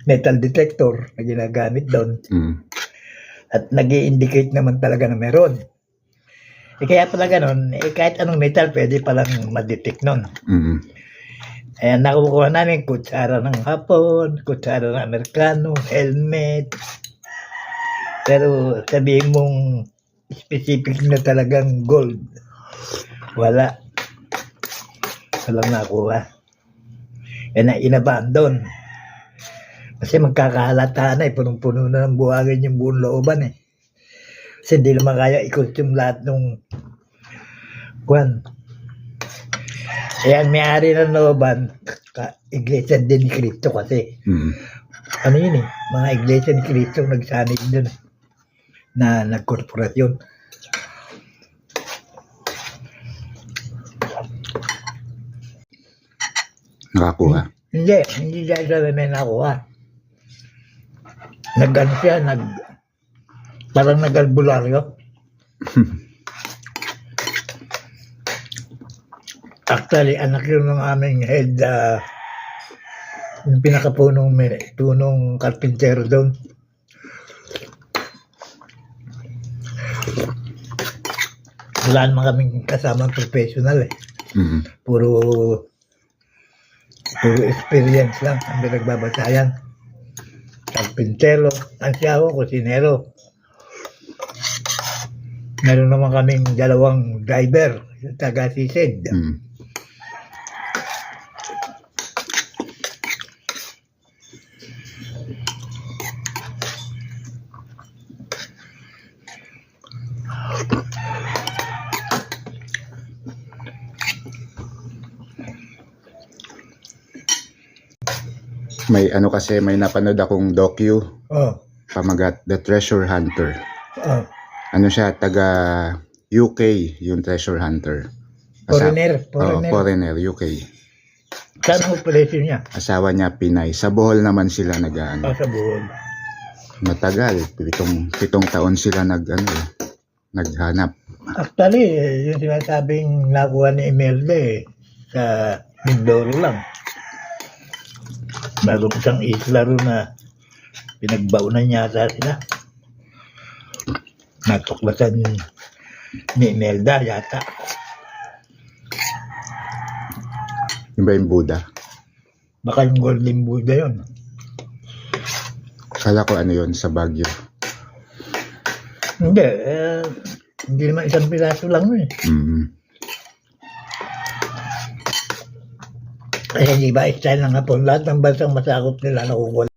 metal detector na ginagamit doon. At nag-i-indicate naman talaga na meron. Kaya pala ganun, kahit anong metal pwede palang ma-detect nun. Kaya nakukuha namin kutsara ng Hapon, kutsara ng Amerikano, helmet. Pero sabihin mong specific na talagang gold, wala. Walang nakuha. Kaya inabandon. Kasi magkakahalata na punong-puno na ng buhangin yung buong looban Kasi hindi naman kaya i-consume lahat ng kwan. Kaya ang may-ari ng looban, Iglesia din ni Cristo kasi. Ano yun mga Iglesia ni Cristo nagsanib dun na nagkorporasyon. Nakakuha? Hindi dahil sa may nakuha. Nag-ano siya, parang nag-albularyo. Actually, anak yun ng aming head, yung pinakapunong karpintero doon. Wala naman kaming kasamang professional Puro experience lang ang pinagbabasayan. Karpintero, ansyaho, kusinero. Meron naman kaming 2 driver, taga-sisid. May kasi may napanood akong docu. Pamagat The Treasure Hunter. Ano siya, taga UK yung Treasure Hunter. Foreigner, UK. Saan ang operation niya? Asawa niya Pinay. Sa Bohol naman sila nag-ano. Sa Bohol. Matagal, 7 taon sila naghanap. Actually, yung sinasabing nakuha ni Imelda sa Mindoro lang. Bago isang isla rin na pinagbaunan yata sila. Natuklasan ni Imelda yata. Yung ba yung Buddha? Baka yung Golden Buddha yun. Kala ko ano yun, sa Baguio. Hindi, hindi naman isang piraso lang Kaya hindi ba style ng Hapon, lahat ng bansang masakop nila nakukuha.